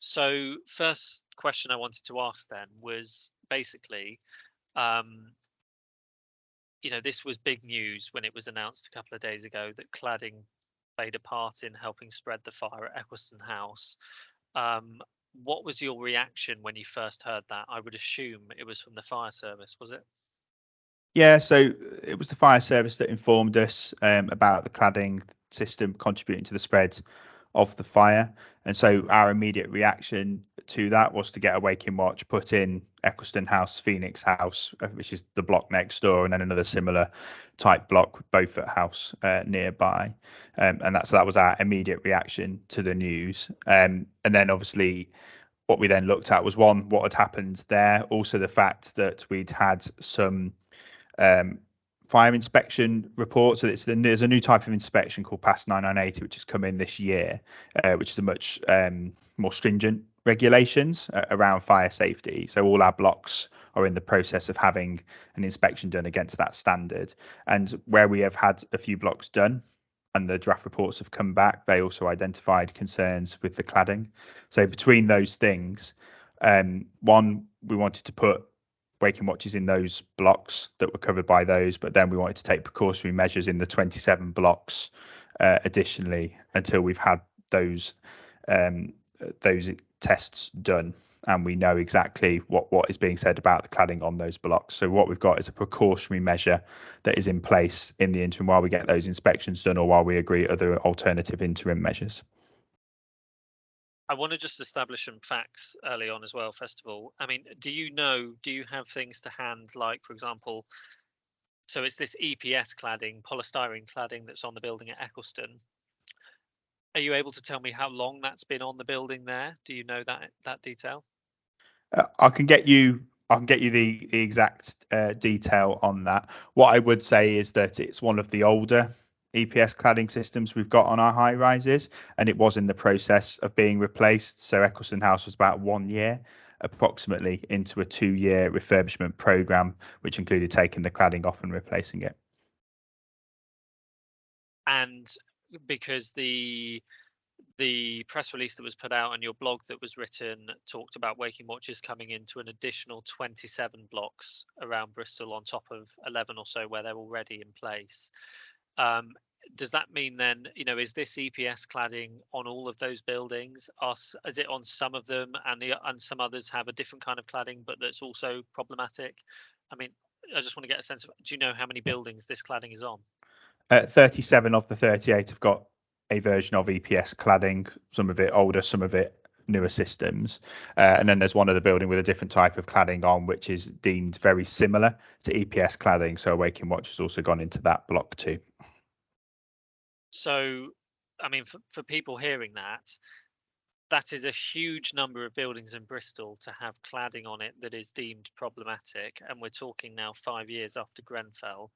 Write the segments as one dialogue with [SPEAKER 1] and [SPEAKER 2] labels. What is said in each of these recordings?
[SPEAKER 1] So first question I wanted to ask then was basically, um, this was big news when it was announced a couple of days ago that cladding played a part in helping spread the fire at Eccleston House. Um, what was your reaction when you first heard that? I would assume it was from the fire service, was it?
[SPEAKER 2] Yeah, so it was the fire service that informed us about the cladding system contributing to the spread of the fire. And so our immediate reaction to that was to get a waking watch put in Eccleston House, Phoenix House, which is the block next door, and then another similar type block with Beaufort House nearby. And that was our immediate reaction to the news. And then obviously what we then looked at was one, what had happened there, also the fact that we'd had some um, fire inspection report. So there's a new type of inspection called Pass 9980, which has come in this year, which is a much more stringent regulations around fire safety. So all our blocks are in the process of having an inspection done against that standard. And where we have had a few blocks done and the draft reports have come back, they also identified concerns with the cladding. So between those things, one, we wanted to put waking watches in those blocks that were covered by those, but then we wanted to take precautionary measures in the 27 blocks additionally until we've had those tests done and we know exactly what is being said about the cladding on those blocks. So what we've got is a precautionary measure that is in place in the interim while we get those inspections done or while we agree other alternative interim measures.
[SPEAKER 1] I want to just establish some facts early on as well, first of all. I mean, do you have things to hand, like, for example, so it's this EPS cladding, polystyrene cladding that's on the building at Eccleston. Are you able to tell me how long that's been on the building there? Do you know that detail?
[SPEAKER 2] I can get you the exact detail on that. What I would say is that it's one of the older EPS cladding systems we've got on our high rises, and it was in the process of being replaced. So Eccleston House was about 1 year approximately into a 2-year refurbishment program, which included taking the cladding off and replacing it.
[SPEAKER 1] And because the press release that was put out and your blog that was written talked about waking watches coming into an additional 27 blocks around Bristol on top of 11 or so where they're already in place. Does that mean then, is this EPS cladding on all of those buildings? Is it on some of them and some others have a different kind of cladding, but that's also problematic? I mean, I just want to get a sense of, do you know how many buildings this cladding is on?
[SPEAKER 2] 37 of the 38 have got a version of EPS cladding, some of it older, some of it newer systems. And then there's one other building with a different type of cladding on, which is deemed very similar to EPS cladding. So a waking watch has also gone into that block too.
[SPEAKER 1] So, I mean, for people hearing that is a huge number of buildings in Bristol to have cladding on it that is deemed problematic. And we're talking now 5 years after Grenfell.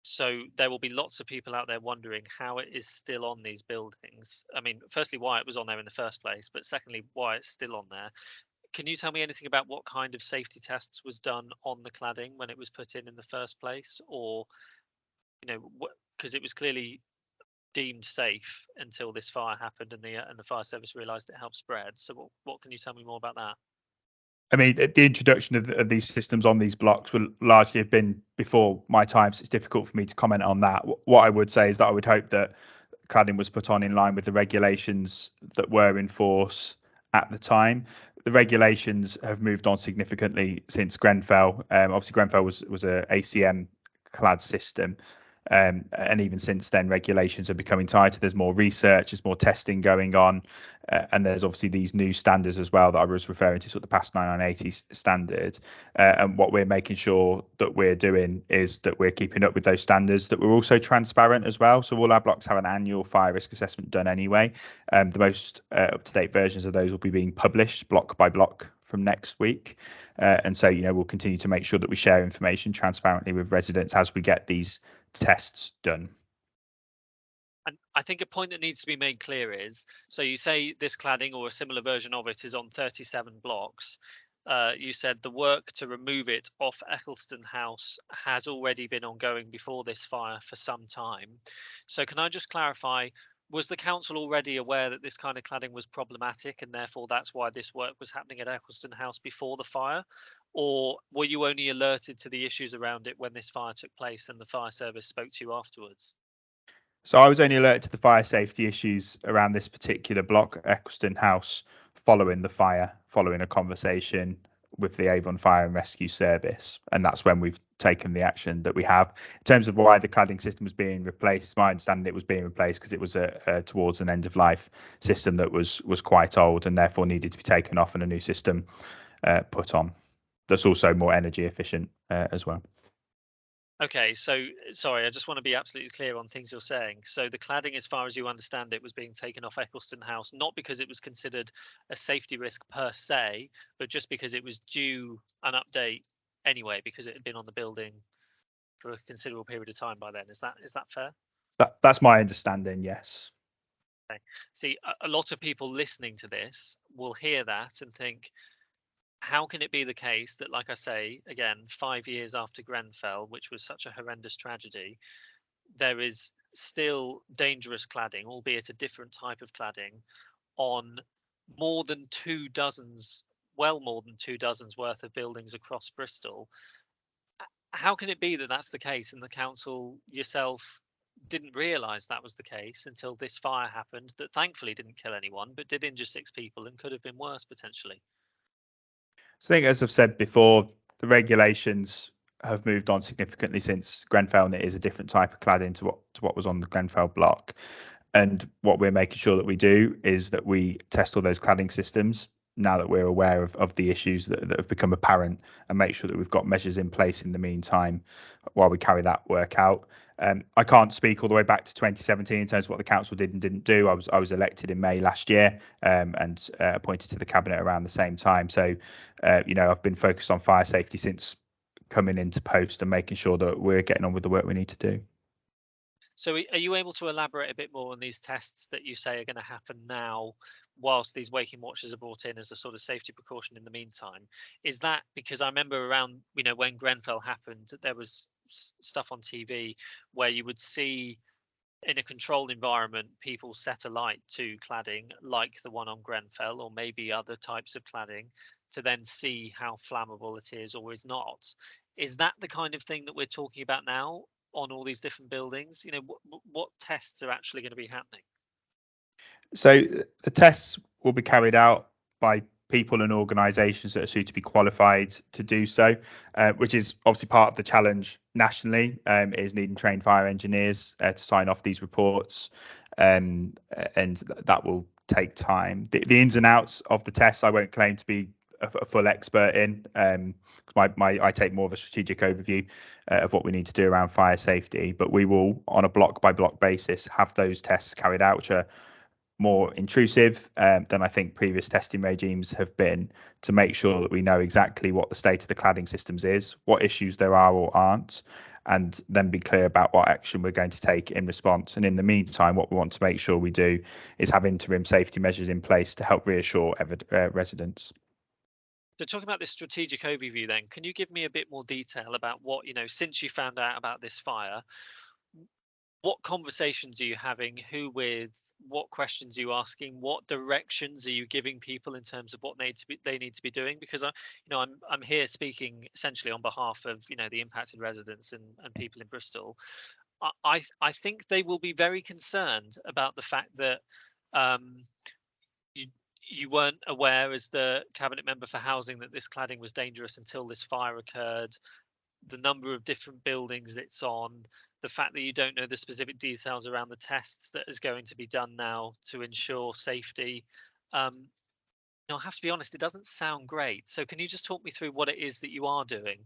[SPEAKER 1] So there will be lots of people out there wondering how it is still on these buildings. I mean, firstly, why it was on there in the first place, but secondly, why it's still on there. Can you tell me anything about what kind of safety tests was done on the cladding when it was put in the first place? Or, because it was clearly deemed safe until this fire happened and the fire service realised it helped spread. So what can you tell me more about that?
[SPEAKER 2] I mean, the introduction of these systems on these blocks will largely have been before my time, so it's difficult for me to comment on that. What I would say is that I would hope that cladding was put on in line with the regulations that were in force at the time. The regulations have moved on significantly since Grenfell. Obviously, Grenfell was a ACM clad system. And even since then, regulations are becoming tighter. There's more research, there's more testing going on, and there's obviously these new standards as well that I was referring to, sort of the past 9980 standard. And what we're making sure that we're doing is that we're keeping up with those standards, that we're also transparent as well. So all our blocks have an annual fire risk assessment done anyway. The most up-to-date versions of those will be being published block by block from next week. And so, we'll continue to make sure that we share information transparently with residents as we get these tests done.
[SPEAKER 1] And I think a point that needs to be made clear is, so you say this cladding or a similar version of it is on 37 blocks. You said the work to remove it off Eccleston House has already been ongoing before this fire for some time. So can I just clarify, was the council already aware that this kind of cladding was problematic, and therefore that's why this work was happening at Eccleston House before the fire? Or were you only alerted to the issues around it when this fire took place and the fire service spoke to you afterwards?
[SPEAKER 2] So I was only alerted to the fire safety issues around this particular block at Eccleston House following the fire, following a conversation with the Avon Fire and Rescue Service, and that's when we've taken the action that we have. In terms of why the cladding system was being replaced, my understanding it was being replaced because it was towards an end of life system that was quite old and therefore needed to be taken off and a new system put on. That's also more energy efficient as well.
[SPEAKER 1] Okay, so sorry, I just want to be absolutely clear on things you're saying. So the cladding, as far as you understand it, was being taken off Eccleston House, not because it was considered a safety risk per se, but just because it was due an update anyway, because it had been on the building for a considerable period of time by then. Is that fair?
[SPEAKER 2] That's my understanding, yes.
[SPEAKER 1] Okay. See, a lot of people listening to this will hear that and think, how can it be the case that, like I say, again, 5 years after Grenfell, which was such a horrendous tragedy, there is still dangerous cladding, albeit a different type of cladding, on more than 2 dozens, well more than 2 dozens worth of buildings across Bristol? How can it be that that's the case and the council yourself didn't realise that was the case until this fire happened that thankfully didn't kill anyone but did injure 6 people and could have been worse potentially?
[SPEAKER 2] So I think, as I've said before, the regulations have moved on significantly since Grenfell, and it is a different type of cladding to what was on the Grenfell block. And what we're making sure that we do is that we test all those cladding systems now that we're aware of the issues that have become apparent, and make sure that we've got measures in place in the meantime while we carry that work out. I can't speak all the way back to 2017 in terms of what the council did and didn't do. I was elected in May last year and appointed to the cabinet around the same time. So, I've been focused on fire safety since coming into post and making sure that we're getting on with the work we need to do.
[SPEAKER 1] So are you able to elaborate a bit more on these tests that you say are going to happen now whilst these waking watchers are brought in as a sort of safety precaution in the meantime? Is that because I remember around, when Grenfell happened, there was stuff on TV where you would see in a controlled environment people set alight to cladding like the one on Grenfell or maybe other types of cladding to then see how flammable it is or is not. Is that the kind of thing that we're talking about now on all these different buildings? What tests are actually going to be happening?
[SPEAKER 2] So the tests will be carried out by people and organisations that are suitably qualified to do so, which is obviously part of the challenge nationally, is needing trained fire engineers to sign off these reports, and that will take time. The ins and outs of the tests I won't claim to be a full expert in. I take more of a strategic overview of what we need to do around fire safety, but we will, on a block by block basis, have those tests carried out, which are more intrusive than I think previous testing regimes have been, to make sure that we know exactly what the state of the cladding systems is, what issues there are or aren't, and then be clear about what action we're going to take in response. And in the meantime, what we want to make sure we do is have interim safety measures in place to help reassure residents.
[SPEAKER 1] So talking about this strategic overview then, can you give me a bit more detail about what, since you found out about this fire, what conversations are you having, who with, what questions are you asking, what directions are you giving people in terms of what they need to be doing? Because I'm here speaking essentially on behalf of the impacted residents and people in Bristol. I think they will be very concerned about the fact that you weren't aware as the cabinet member for housing that this cladding was dangerous until this fire occurred, the number of different buildings it's on, the fact that you don't know the specific details around the tests that is going to be done now to ensure safety. I have to be honest, it doesn't sound great. So can you just talk me through what it is that you are doing?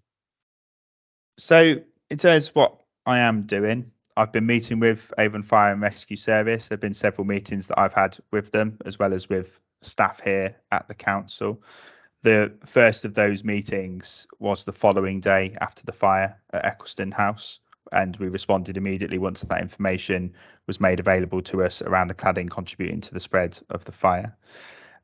[SPEAKER 2] So in terms of what I am doing, I've been meeting with Avon Fire and Rescue Service. There have been several meetings that I've had with them, as well as with staff here at the council. The first of those meetings was the following day after the fire at Eccleston House, and we responded immediately once that information was made available to us around the cladding contributing to the spread of the fire.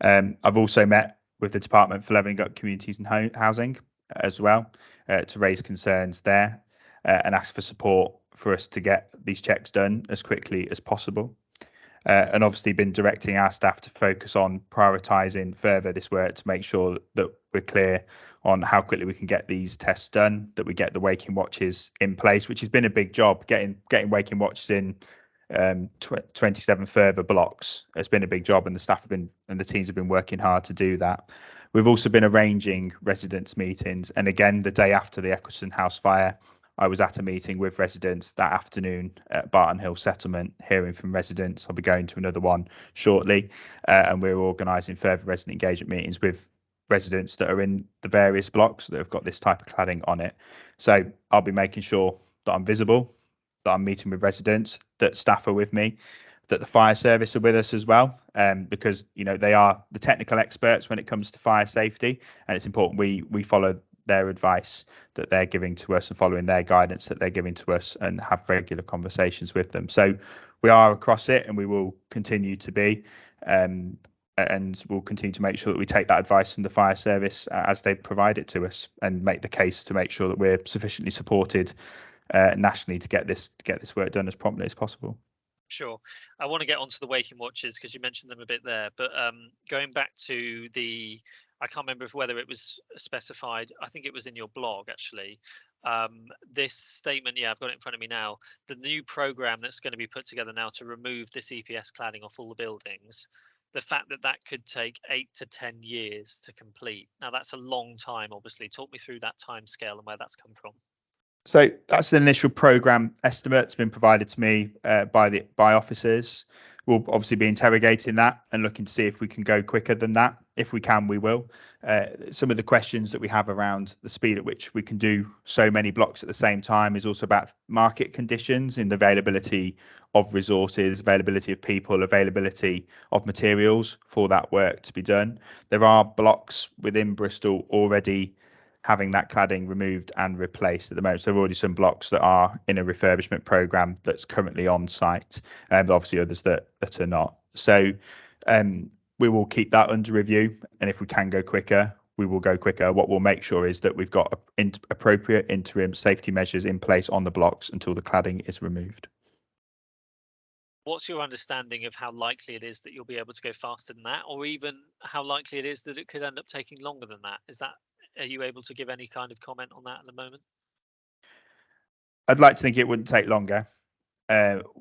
[SPEAKER 2] I've also met with the Department for Levelling Up Communities and Housing as well to raise concerns there and ask for support for us to get these checks done as quickly as possible. and obviously been directing our staff to focus on prioritising further this work to make sure that we're clear on how quickly we can get these tests done, that we get the waking watches in place, which has been a big job. Getting waking watches in 27 further blocks has been a big job, and the staff have been and the teams have been working hard to do that. We've also been arranging residents meetings, and again, the day after the Eccleston House fire, I was at a meeting with residents that afternoon at Barton Hill settlement, hearing from residents. I'll be going to another one shortly, and we're organising further resident engagement meetings with residents that are in the various blocks that have got this type of cladding on it. So I'll be making sure that I'm visible, that I'm meeting with residents, that staff are with me, that the fire service are with us as well, because they are the technical experts when it comes to fire safety, and it's important we follow their advice that they're giving to us and following their guidance that they're giving to us and have regular conversations with them. So we are across it, and we will continue to be, and we'll continue to make sure that we take that advice from the fire service as they provide it to us, and make the case to make sure that we're sufficiently supported nationally to get this work done as promptly as possible.
[SPEAKER 1] Sure. I want to get onto the waking watches because you mentioned them a bit there, but going back to I can't remember whether it was specified. I think it was in your blog actually. This statement, I've got it in front of me now. The new program that's going to be put together now to remove this EPS cladding off all the buildings. The fact that could take 8 to 10 years to complete. Now that's a long time, obviously. Talk me through that time scale and where that's come from.
[SPEAKER 2] So that's an initial program estimate that's been provided to me by officers. We'll obviously be interrogating that and looking to see if we can go quicker than that. If we can, we will. Some of the questions that we have around the speed at which we can do so many blocks at the same time is also about market conditions and the availability of resources, availability of people, availability of materials for that work to be done. There are blocks within Bristol already having that cladding removed and replaced at the moment. So there are already some blocks that are in a refurbishment program that's currently on site, and obviously others that are not. So we will keep that under review, and if we can go quicker, we will go quicker. What we'll make sure is that we've got appropriate interim safety measures in place on the blocks until the cladding is removed.
[SPEAKER 1] What's your understanding of how likely it is that you'll be able to go faster than that, or even how likely it is that it could end up taking longer than that? Are you able to give any kind of comment on that at the moment?
[SPEAKER 2] I'd like to think it wouldn't take longer.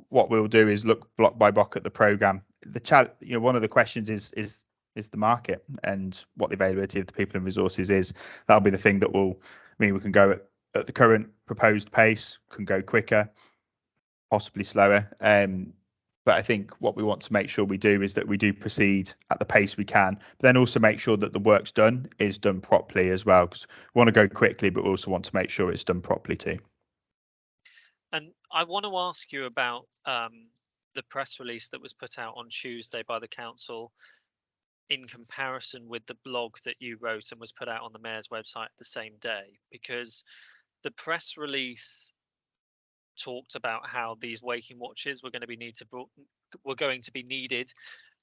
[SPEAKER 2] What we'll do is look block by block at the program. One of the questions is the market and what the availability of the people and resources is. That'll be the thing that will mean we can go at the current proposed pace, can go quicker, possibly slower. But I think what we want to make sure we do is that we do proceed at the pace we can, but then also make sure that the work's done is done properly as well, because we want to go quickly, but we also want to make sure it's done properly too.
[SPEAKER 1] And I want to ask you about the press release that was put out on Tuesday by the council in comparison with the blog that you wrote and was put out on the mayor's website the same day, because the press release talked about how these waking watches were going to be needed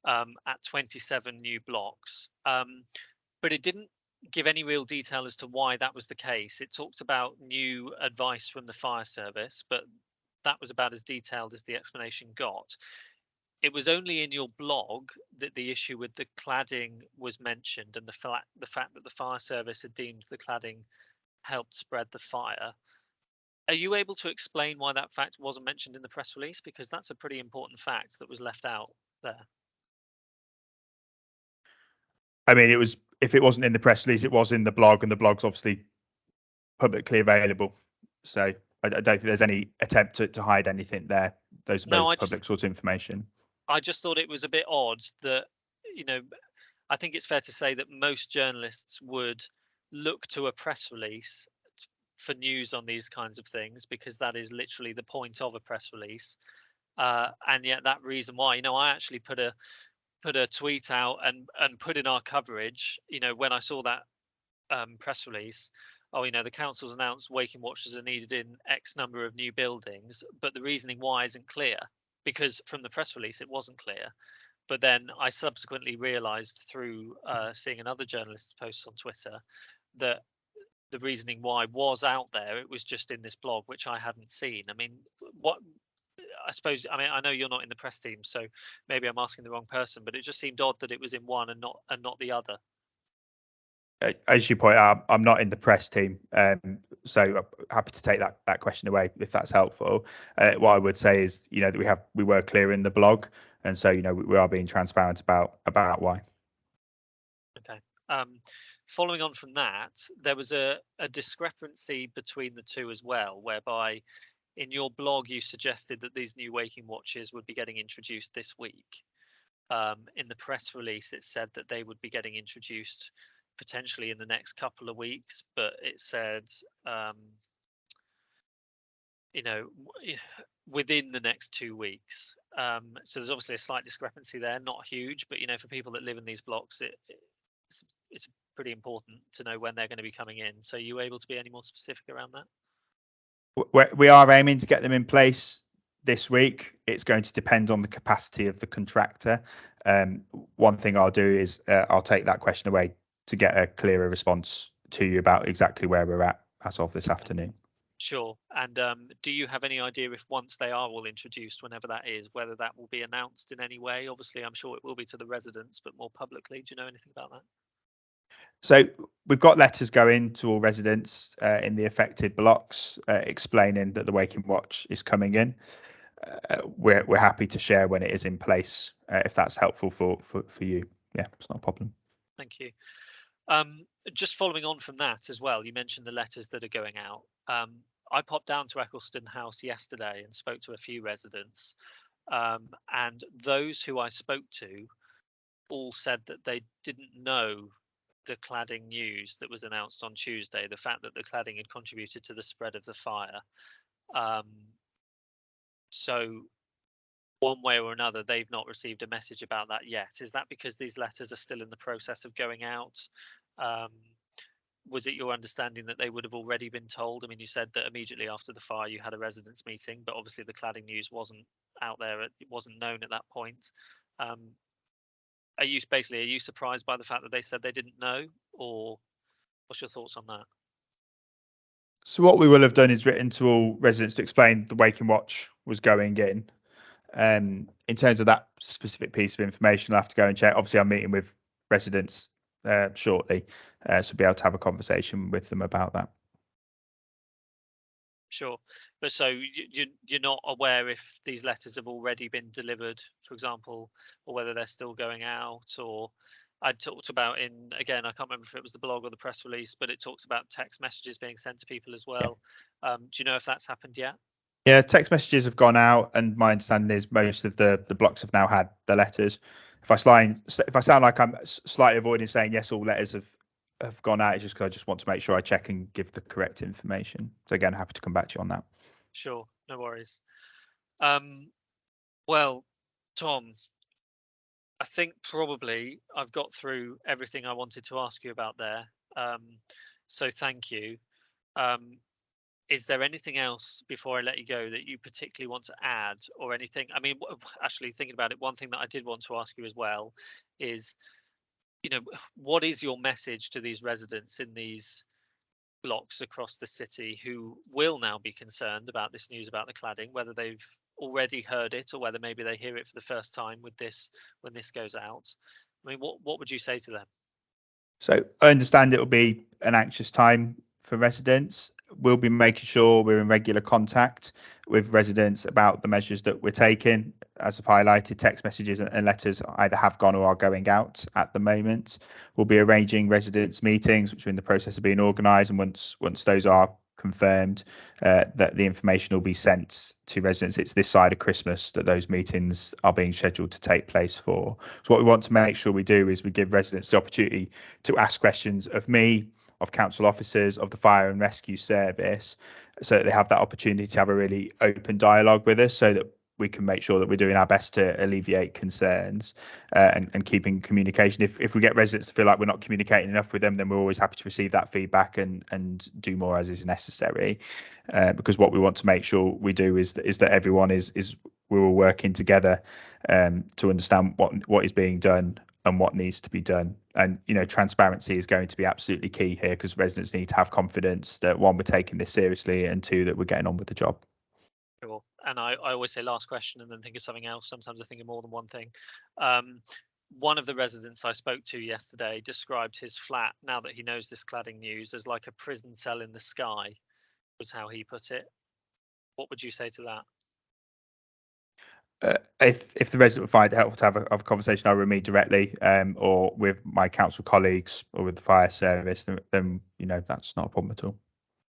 [SPEAKER 1] at 27 new blocks, but it didn't give any real detail as to why that was the case. It talked about new advice from the fire service, but that was about as detailed as the explanation got. It was only in your blog that the issue with the cladding was mentioned, and the fact that the fire service had deemed the cladding helped spread the fire. Are you able to explain why that fact wasn't mentioned in the press release? Because that's a pretty important fact that was left out there.
[SPEAKER 2] I mean, if it wasn't in the press release, it was in the blog, and the blog's obviously publicly available. So I don't think there's any attempt to hide anything there. Those are both public sort of information.
[SPEAKER 1] I just thought it was a bit odd that, I think it's fair to say that most journalists would look to a press release for news on these kinds of things, because that is literally the point of a press release. And yet that reason why, I actually put a tweet out and put in our coverage, when I saw that press release, the council's announced waking watchers are needed in X number of new buildings, but the reasoning why isn't clear, because from the press release it wasn't clear. But then I subsequently realized through seeing another journalist's post on Twitter that the reasoning why was out there. It was just in this blog, which I hadn't seen. I mean, I suppose, I mean, I know you're not in the press team, so maybe I'm asking the wrong person, but it just seemed odd that it was in one and not the other.
[SPEAKER 2] As you point out, I'm not in the press team, so I'm happy to take that question away if that's helpful. What I would say is, that we were clear in the blog, and so we are being transparent about why.
[SPEAKER 1] Okay. Following on from that, there was a discrepancy between the two as well, whereby in your blog you suggested that these new waking watches would be getting introduced this week. In the press release, it said that they would be getting introduced potentially in the next couple of weeks, but it said, within the next 2 weeks. So there's obviously a slight discrepancy there, not huge, but for people that live in these blocks, it's pretty important to know when they're going to be coming in. So are you able to be any more specific around that?
[SPEAKER 2] We are aiming to get them in place this week. It's going to depend on the capacity of the contractor. One thing I'll do is I'll take that question away to get a clearer response to you about exactly where we're at as of this afternoon.
[SPEAKER 1] Sure. And do you have any idea if once they are all introduced, whenever that is, whether that will be announced in any way? Obviously, I'm sure it will be to the residents, but more publicly. Do you know anything about that?
[SPEAKER 2] So we've got letters going to all residents in the affected blocks explaining that the Waking Watch is coming in. We're happy to share when it is in place if that's helpful for you. Yeah, it's not a problem.
[SPEAKER 1] Thank you. Just following on from that as well, you mentioned the letters that are going out. I popped down to Eccleston House yesterday and spoke to a few residents, and those who I spoke to all said that they didn't know the cladding news that was announced on Tuesday, the fact that the cladding had contributed to the spread of the fire. So one way or another, they've not received a message about that yet. Is that because these letters are still in the process of going out? Was it your understanding that they would have already been told? I mean, you said that immediately after the fire you had a residents meeting, but obviously the cladding news wasn't out there. It wasn't known at that point. Are you surprised by the fact that they said they didn't know, or what's your thoughts on that?
[SPEAKER 2] So what we will have done is written to all residents to explain the Waking Watch was going in. In terms of that specific piece of information, I'll have to go and check. Obviously, I'm meeting with residents shortly, so be able to have a conversation with them about that.
[SPEAKER 1] Sure, but so you're not aware if these letters have already been delivered, for example, or whether they're still going out. Or I talked about again, I can't remember if it was the blog or the press release, but it talks about text messages being sent to people as well. Yeah. Do you know if that's happened yet?
[SPEAKER 2] Yeah, text messages have gone out, and my understanding is most of the blocks have now had the letters. If I sound like I'm slightly avoiding saying yes, all letters have gone out, it's just because I just want to make sure I check and give the correct information. So again, happy to come back to you on that.
[SPEAKER 1] Sure, no worries. Well, Tom, I think probably I've got through everything I wanted to ask you about there. So thank you. Is there anything else before I let you go that you particularly want to add, or anything? I mean, actually thinking about it, one thing that I did want to ask you as well is, what is your message to these residents in these blocks across the city who will now be concerned about this news about the cladding, whether they've already heard it or whether maybe they hear it for the first time with this when this goes out? I mean, what would you say to them?
[SPEAKER 2] So I understand it will be an anxious time for residents. We'll be making sure we're in regular contact with residents about the measures that we're taking. As I've highlighted, text messages and letters either have gone or are going out at the moment. We'll be arranging residents meetings, which are in the process of being organised, and once those are confirmed, that the information will be sent to residents. It's this side of Christmas that those meetings are being scheduled to take place for. So what we want to make sure we do is we give residents the opportunity to ask questions of me, of council officers, of the fire and rescue service, so that they have that opportunity to have a really open dialogue with us, so that we can make sure that we're doing our best to alleviate concerns and keeping communication. If we get residents to feel like we're not communicating enough with them, then we're always happy to receive that feedback and do more as is necessary. Because what we want to make sure we do is that everyone is we're all working together to understand what is being done and what needs to be done. And transparency is going to be absolutely key here, because residents need to have confidence that, one, we're taking this seriously, and two, that we're getting on with the job.
[SPEAKER 1] Sure. and I always say last question and then think of something else. Sometimes I think of more than one thing. One of the residents I spoke to yesterday described his flat, now that he knows this cladding news, as like a prison cell in the sky, was how he put it. What would you say to that?
[SPEAKER 2] If the resident would find it helpful to have a conversation either with me directly, or with my council colleagues, or with the fire service, then that's not a problem at all.